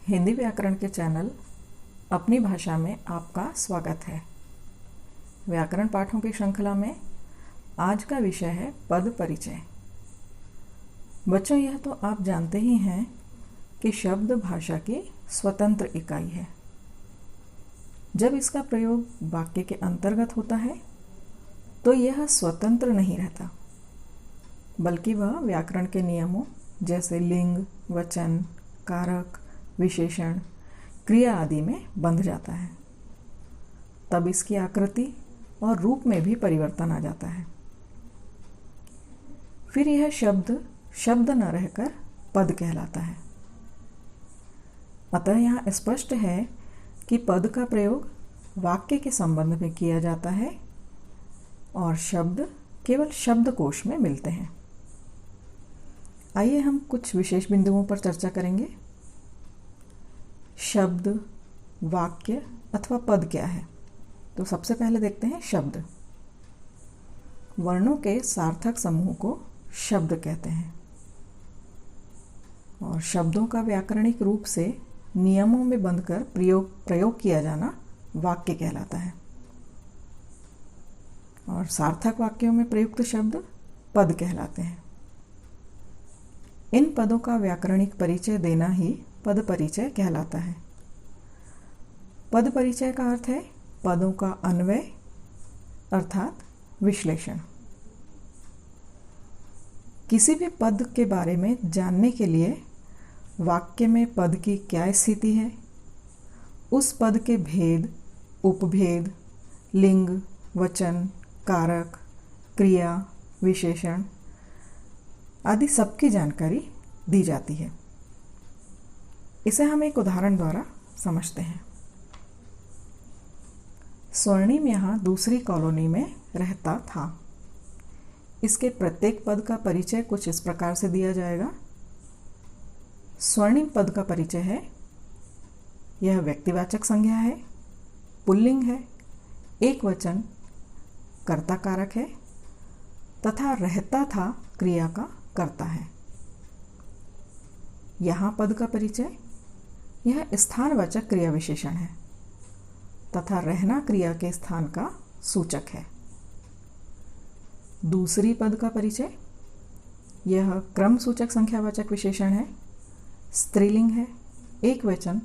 हिंदी व्याकरण के चैनल अपनी भाषा में आपका स्वागत है। व्याकरण पाठों की श्रृंखला में आज का विषय है पद परिचय। बच्चों, यह तो आप जानते ही हैं कि शब्द भाषा की स्वतंत्र इकाई है। जब इसका प्रयोग वाक्य के अंतर्गत होता है तो यह स्वतंत्र नहीं रहता, बल्कि वह व्याकरण के नियमों जैसे लिंग, वचन, कारक, विशेषण, क्रिया आदि में बंध जाता है। तब इसकी आकृति और रूप में भी परिवर्तन आ जाता है। फिर यह शब्द न रहकर पद कहलाता है। अतः यहाँ स्पष्ट है कि पद का प्रयोग वाक्य के संबंध में किया जाता है और शब्द केवल शब्दकोश में मिलते हैं। आइए हम कुछ विशेष बिंदुओं पर चर्चा करेंगे। शब्द, वाक्य अथवा पद क्या है? तो सबसे पहले देखते हैं शब्द। वर्णों के सार्थक समूह को शब्द कहते हैं और शब्दों का व्याकरणिक रूप से नियमों में बंधकर प्रयोग किया जाना वाक्य कहलाता है और सार्थक वाक्यों में प्रयुक्त शब्द पद कहलाते हैं। इन पदों का व्याकरणिक परिचय देना ही पद परिचय कहलाता है। पद परिचय का अर्थ है पदों का अन्वय अर्थात विश्लेषण। किसी भी पद के बारे में जानने के लिए वाक्य में पद की क्या स्थिति है, उस पद के भेद, उपभेद, लिंग, वचन, कारक, क्रिया, विशेषण आदि सबकी जानकारी दी जाती है। इसे हम एक उदाहरण द्वारा समझते हैं। स्वर्णिम यहाँ दूसरी कॉलोनी में रहता था। इसके प्रत्येक पद का परिचय कुछ इस प्रकार से दिया जाएगा। स्वर्णिम पद का परिचय है, यह व्यक्तिवाचक संज्ञा है, पुल्लिंग है, एक वचन, कर्ता कारक है तथा रहता था क्रिया का कर्ता है। यहाँ पद का परिचय, यह स्थानवाचक क्रिया विशेषण है तथा रहना क्रिया के स्थान का सूचक है। दूसरी पद का परिचय, यह क्रम सूचक संख्यावाचक विशेषण है, स्त्रीलिंग है, एक वचन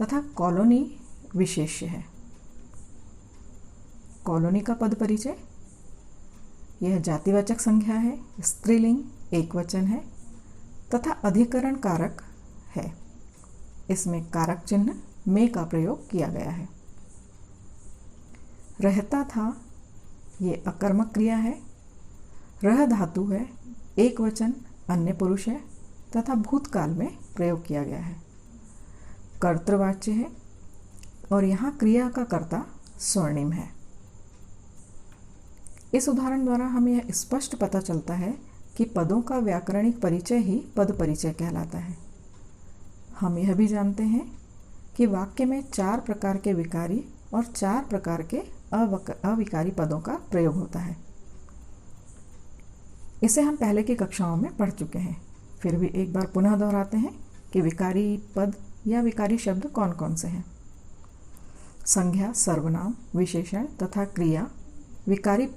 तथा कॉलोनी विशेष्य है। कॉलोनी का पद परिचय, यह जातिवाचक संज्ञा है, स्त्रीलिंग, एक वचन है तथा अधिकरण कारक है। इसमें कारक चिन्ह में का प्रयोग किया गया है। रहता था, ये अकर्मक क्रिया है, रह धातु है, एक वचन, अन्य पुरुष है तथा भूतकाल में प्रयोग किया गया है। कर्तृवाच्य है और यहाँ क्रिया का कर्ता स्वर्णिम है। इस उदाहरण द्वारा हमें यह स्पष्ट पता चलता है कि पदों का व्याकरणिक परिचय ही पद परिचय कहलाता है। हम यह भी जानते हैं कि वाक्य में 4 प्रकार के विकारी और 4 प्रकार के अविकारी पदों का प्रयोग होता है। इसे हम पहले की कक्षाओं में पढ़ चुके हैं। फिर भी एक बार पुनः दोहराते हैं कि विकारी पद या विकारी शब्द कौन कौन से हैं। संज्ञा, सर्वनाम, विशेषण तथा क्रिया विकारी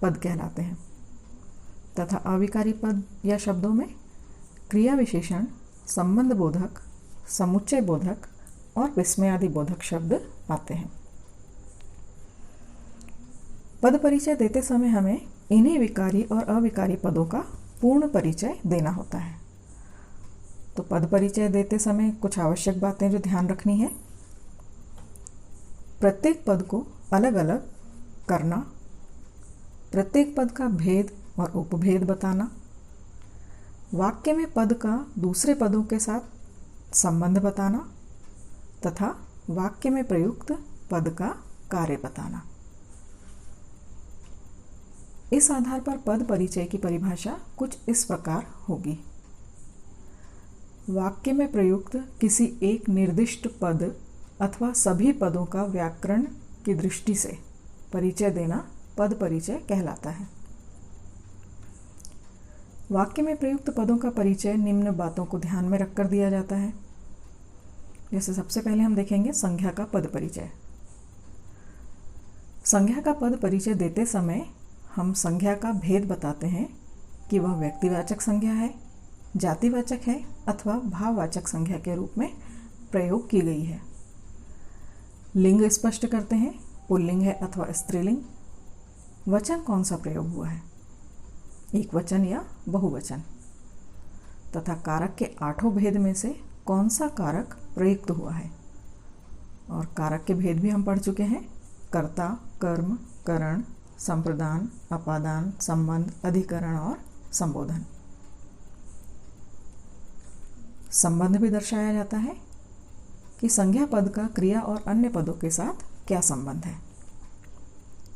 पद कहलाते हैं तथा अविकारी पद या शब्दों में क्रिया विशेषण, संबंध बोधक, समुच्चय बोधक और विस्मयादि बोधक शब्द आते हैं। पद परिचय देते समय हमें इन्हीं विकारी और अविकारी पदों का पूर्ण परिचय देना होता है। तो पद परिचय देते समय कुछ आवश्यक बातें जो ध्यान रखनी है। प्रत्येक पद को अलग अलग करना, प्रत्येक पद का भेद और उपभेद बताना, वाक्य में पद का दूसरे पदों के साथ संबंध बताना तथा वाक्य में प्रयुक्त पद का कार्य बताना। इस आधार पर पद परिचय की परिभाषा कुछ इस प्रकार होगी। वाक्य में प्रयुक्त किसी एक निर्दिष्ट पद अथवा सभी पदों का व्याकरण की दृष्टि से परिचय देना पद परिचय कहलाता है। वाक्य में प्रयुक्त पदों का परिचय निम्न बातों को ध्यान में रखकर दिया जाता है। जैसे सबसे पहले हम देखेंगे संज्ञा का पद परिचय। संज्ञा का पद परिचय देते समय हम संज्ञा का भेद बताते हैं कि वह व्यक्तिवाचक संज्ञा है, जातिवाचक है अथवा भाववाचक संज्ञा के रूप में प्रयोग की गई है। लिंग स्पष्ट करते हैं, पुल्लिंग है अथवा स्त्रीलिंग। वचन कौन सा प्रयोग हुआ है, एक वचन या बहुवचन, तथा कारक के 8 भेद में से कौन सा कारक प्रयुक्त हुआ है। और कारक के भेद भी हम पढ़ चुके हैं, कर्ता, कर्म, करण, संप्रदान, अपादान, संबंध, अधिकरण और संबोधन। संबंध भी दर्शाया जाता है कि संज्ञा पद का क्रिया और अन्य पदों के साथ क्या संबंध है।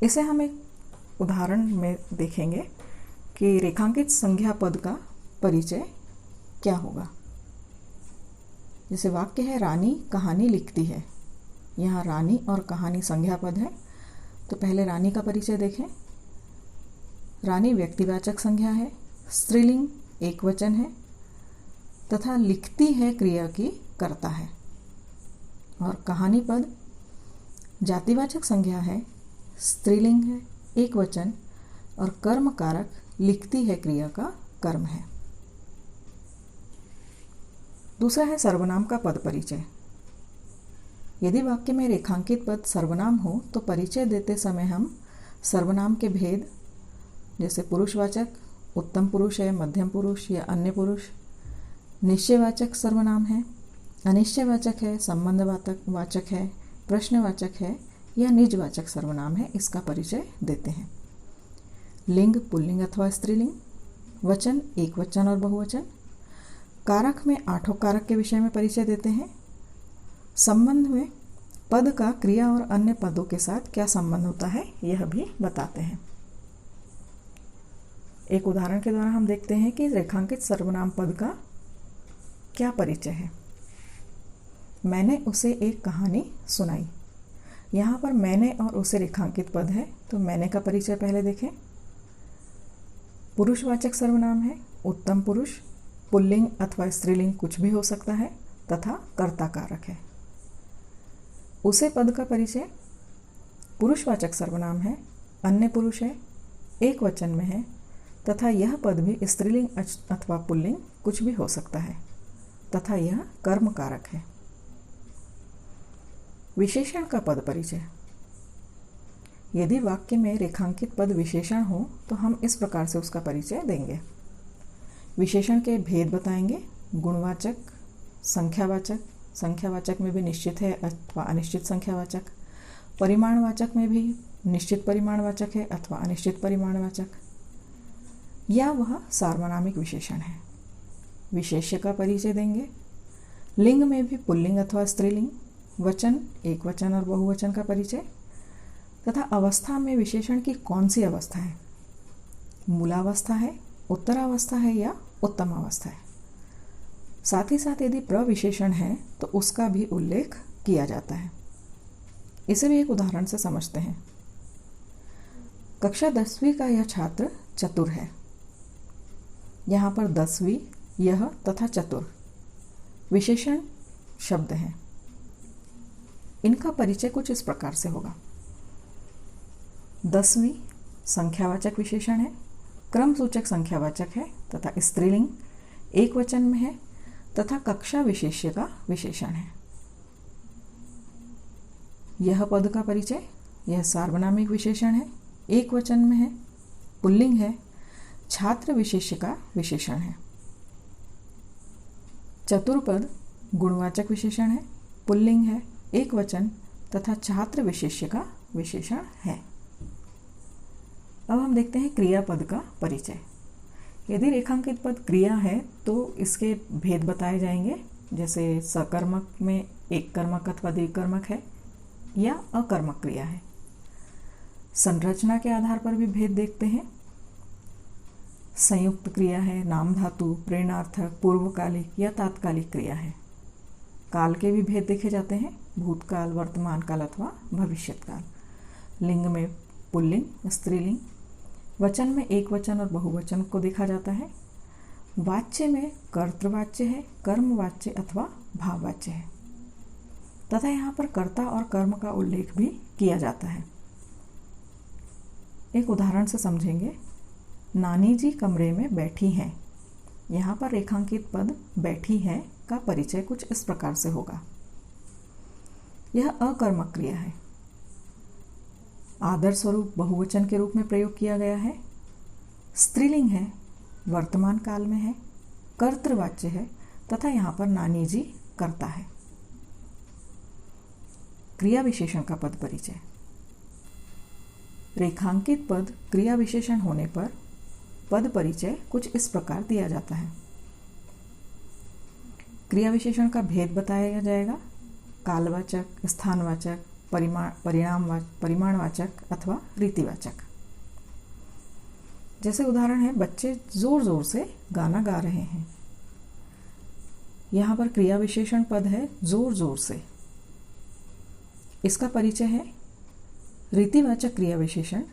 इसे हम एक उदाहरण में देखेंगे कि रेखांकित संज्ञा पद का परिचय क्या होगा। जैसे वाक्य है, रानी कहानी लिखती है। यहाँ रानी और कहानी संज्ञा पद है, तो पहले रानी का परिचय देखें। रानी व्यक्तिवाचक संज्ञा है, स्त्रीलिंग एक वचन है तथा लिखती है क्रिया की कर्ता है। और कहानी पद जातिवाचक संज्ञा है, स्त्रीलिंग है एक वचन और कर्म कारक लिखती है क्रिया का कर्म है। दूसरा है सर्वनाम का पद परिचय। यदि वाक्य में रेखांकित पद सर्वनाम हो तो परिचय देते समय हम सर्वनाम के भेद, जैसे पुरुषवाचक, उत्तम पुरुष है, मध्यम पुरुष या अन्य पुरुष, निश्चयवाचक सर्वनाम है, अनिश्चयवाचक है, संबंधवाचक है, प्रश्नवाचक है या निजवाचक सर्वनाम है, इसका परिचय देते हैं। लिंग पुल्लिंग अथवा स्त्रीलिंग, वचन एक वचन और बहुवचन, कारक में 8 कारक के विषय में परिचय देते हैं। संबंध में पद का क्रिया और अन्य पदों के साथ क्या संबंध होता है यह भी बताते हैं। एक उदाहरण के द्वारा हम देखते हैं कि रेखांकित सर्वनाम पद का क्या परिचय है। मैंने उसे एक कहानी सुनाई। यहाँ पर मैंने और उसे रेखांकित पद है, तो मैंने का परिचय पहले देखें। पुरुषवाचक सर्वनाम है, उत्तम पुरुष, पुल्लिंग अथवा स्त्रीलिंग कुछ भी हो सकता है तथा कर्ता कारक है। उसे पद का परिचय पुरुषवाचक सर्वनाम है, अन्य पुरुष है, एक वचन में है तथा यह पद भी स्त्रीलिंग अथवा पुल्लिंग कुछ भी हो सकता है तथा यह कर्म कारक है। विशेषण का पद परिचय। यदि वाक्य में रेखांकित पद विशेषण हो तो हम इस प्रकार से उसका परिचय देंगे। विशेषण के भेद बताएंगे, गुणवाचक, संख्यावाचक, संख्यावाचक में भी निश्चित है अथवा अनिश्चित संख्यावाचक, परिमाणवाचक में भी निश्चित परिमाणवाचक है अथवा अनिश्चित परिमाणवाचक, या वह सार्वनामिक विशेषण है। विशेष्य का परिचय देंगे। लिंग में भी पुल्लिंग अथवा स्त्रीलिंग, वचन एक वचन और बहुवचन का परिचय तथा अवस्था में विशेषण की कौन सी अवस्था है, मूलावस्था है, उत्तरावस्था है या उत्तम अवस्था है। साथ ही साथ यदि प्रविशेषण है तो उसका भी उल्लेख किया जाता है। इसे भी एक उदाहरण से समझते हैं। कक्षा 10वीं का यह छात्र चतुर है। यहाँ पर 10वीं, यह तथा चतुर विशेषण शब्द हैं। इनका परिचय कुछ इस प्रकार से होगा। 10वीं संख्यावाचक विशेषण है, क्रमसूचक संख्यावाचक है तथा स्त्रीलिंग एक वचन में है तथा कक्षा विशेष्य का विशेषण है। यह पद का परिचय, यह सार्वनामिक विशेषण है, एक वचन में है, पुल्लिंग है, छात्र विशेष्य का विशेषण है। चतुर्पद गुणवाचक विशेषण है, पुल्लिंग है, एक वचन तथा छात्र विशेष्य का विशेषण है। अब हम देखते हैं क्रियापद का परिचय। यदि रेखांकित पद क्रिया है तो इसके भेद बताए जाएंगे, जैसे सकर्मक में एक कर्मक अथवा द्विकर्मक है या अकर्मक क्रिया है। संरचना के आधार पर भी भेद देखते हैं। संयुक्त क्रिया है, नाम धातु, प्रेरणार्थक, पूर्वकालिक या तात्कालिक क्रिया है। काल के भी भेद देखे जाते हैं, भूतकाल, वर्तमान काल अथवा भविष्यकाल। लिंग में पुल्लिंग, स्त्रीलिंग, वचन में एक वचन और बहुवचन को देखा जाता है। वाच्य में कर्तृवाच्य है, कर्मवाच्य अथवा भाववाच्य है। तथा यहाँ पर कर्ता और कर्म का उल्लेख भी किया जाता है। एक उदाहरण से समझेंगे। नानी जी कमरे में बैठी हैं। यहाँ पर रेखांकित पद बैठी हैं का परिचय कुछ इस प्रकार से होगा। यह अकर्मक क्रिया है। आदर स्वरूप बहुवचन के रूप में प्रयोग किया गया है। स्त्रीलिंग है, वर्तमान काल में है, कर्तृवाच्य है तथा यहाँ पर नानी जी कर्ता है। क्रिया विशेषण का पद परिचय। रेखांकित पद क्रिया विशेषण होने पर पद परिचय कुछ इस प्रकार दिया जाता है। क्रिया विशेषण का भेद बताया जाएगा। कालवाचक, स्थानवाचक, परिमाणवाचक अथवा रीतिवाचक। जैसे उदाहरण है, बच्चे जोर जोर से गाना गा रहे हैं। यहाँ पर क्रिया विशेषण पद है जोर जोर से। इसका परिचय है रीतिवाचक क्रिया विशेषण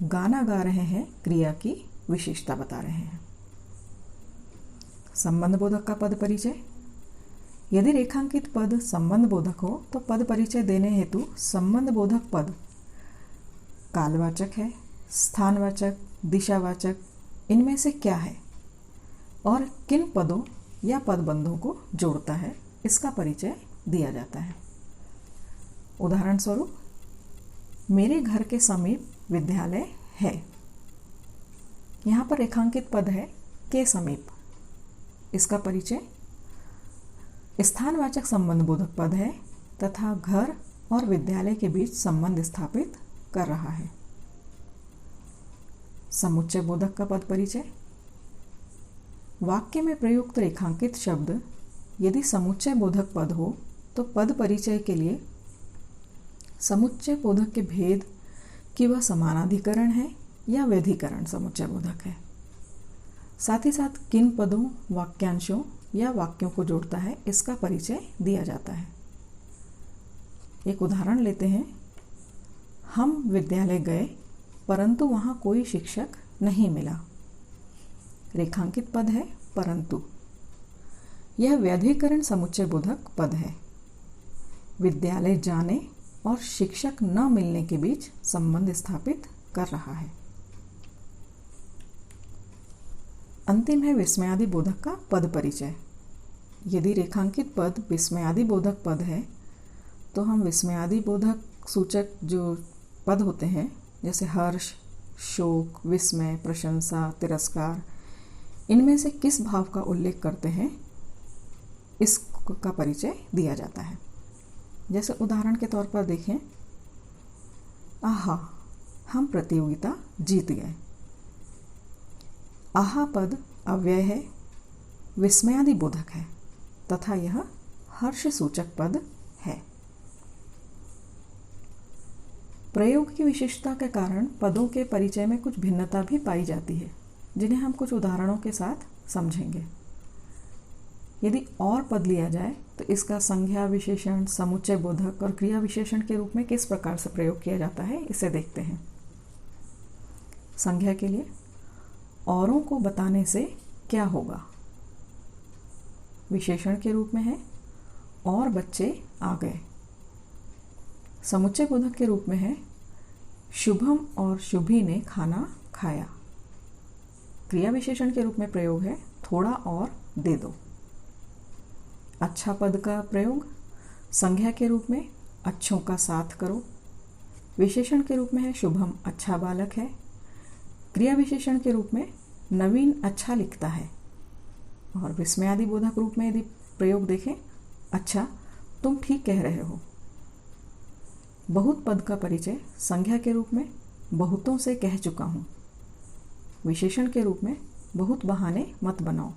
गाना गा रहे हैं क्रिया की विशेषता बता रहे हैं। संबंध बोधक का पद परिचय। यदि रेखांकित पद संबंध बोधक हो तो पद परिचय देने हेतु संबंध बोधक पद कालवाचक है, स्थानवाचक, दिशावाचक, इनमें से क्या है और किन पदों या पदबंधों को जोड़ता है, इसका परिचय दिया जाता है। उदाहरण स्वरूप, मेरे घर के समीप विद्यालय है। यहाँ पर रेखांकित पद है के समीप। इसका परिचय स्थानवाचक संबंध बोधक पद है तथा घर और विद्यालय के बीच संबंध स्थापित कर रहा है। समुच्चय बोधक का पद परिचय। वाक्य में प्रयुक्त रेखांकित शब्द यदि समुच्चय बोधक पद हो तो पद परिचय के लिए समुच्चय बोधक के भेद कि वह समानाधिकरण है या व्यधिकरण समुच्चय बोधक है। साथ ही साथ किन पदों, वाक्यांशों या वाक्यों को जोड़ता है, इसका परिचय दिया जाता है। एक उदाहरण लेते हैं। हम विद्यालय गए परंतु वहाँ कोई शिक्षक नहीं मिला। रेखांकित पद है परंतु। यह व्यधिकरण समुच्चय बोधक पद है। विद्यालय जाने और शिक्षक न मिलने के बीच संबंध स्थापित कर रहा है। अंतिम है विस्मयादि बोधक का पद परिचय। यदि रेखांकित पद विस्मयादि बोधक पद है तो हम विस्मयादि बोधक सूचक जो पद होते हैं जैसे हर्ष, शोक, विस्मय, प्रशंसा, तिरस्कार, इनमें से किस भाव का उल्लेख करते हैं, इसका परिचय दिया जाता है। जैसे उदाहरण के तौर पर देखें, आहा, हम प्रतियोगिता जीत गए। आहा पद अव्यय है, विस्मयादि बोधक है तथा यह हर्ष सूचक पद है। प्रयोग की विशिष्टता के कारण पदों के परिचय में कुछ भिन्नता भी पाई जाती है, जिन्हें हम कुछ उदाहरणों के साथ समझेंगे। यदि और पद लिया जाए तो इसका संज्ञा विशेषण, समुच्चय बोधक और क्रिया विशेषण के रूप में किस प्रकार से प्रयोग किया जाता है, इसे देखते हैं। संज्ञा के लिए औरों को बताने से क्या होगा, विशेषण के रूप में है और बच्चे आ गए। समुच्चय बोधक के रूप में है शुभम और शुभी ने खाना खाया। क्रिया विशेषण के रूप में प्रयोग है थोड़ा और दे दो। अच्छा पद का प्रयोग संज्ञा के रूप में अच्छों का साथ करो। विशेषण के रूप में है शुभम अच्छा बालक है। क्रिया विशेषण के रूप में नवीन अच्छा लिखता है। और विस्मयादि बोधक रूप में यदि प्रयोग देखें, अच्छा तुम ठीक कह रहे हो। बहुत पद का परिचय संज्ञा के रूप में बहुतों से कह चुका हूँ। विशेषण के रूप में बहुत बहाने मत बनाओ।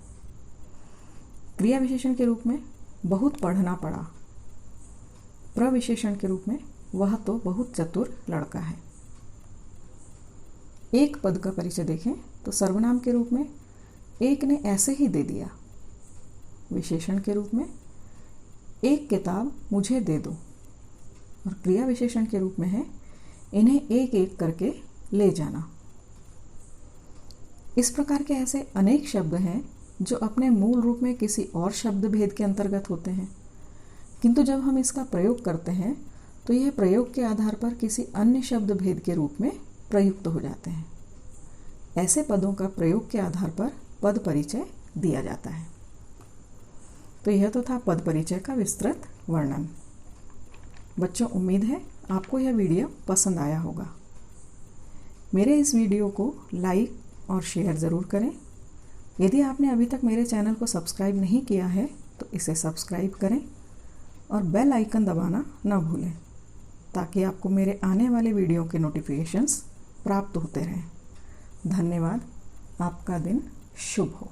क्रिया विशेषण के रूप में बहुत पढ़ना पड़ा। प्रविशेषण के रूप में वह तो बहुत चतुर लड़का है। एक पद का परिचय देखें तो सर्वनाम के रूप में एक ने ऐसे ही दे दिया। विशेषण के रूप में एक किताब मुझे दे दो। और क्रिया विशेषण के रूप में है इन्हें एक एक करके ले जाना। इस प्रकार के ऐसे अनेक शब्द हैं जो अपने मूल रूप में किसी और शब्द भेद के अंतर्गत होते हैं, किंतु जब हम इसका प्रयोग करते हैं तो यह प्रयोग के आधार पर किसी अन्य शब्द भेद के रूप में प्रयुक्त हो जाते हैं। ऐसे पदों का प्रयोग के आधार पर पद परिचय दिया जाता है। तो यह तो था पद परिचय का विस्तृत वर्णन। बच्चों, उम्मीद है आपको यह वीडियो पसंद आया होगा। मेरे इस वीडियो को लाइक और शेयर ज़रूर करें। यदि आपने अभी तक मेरे चैनल को सब्सक्राइब नहीं किया है तो इसे सब्सक्राइब करें और बेल आइकन दबाना न भूलें, ताकि आपको मेरे आने वाले वीडियो के नोटिफिकेशंस प्राप्त होते रहें। धन्यवाद। आपका दिन शुभ हो।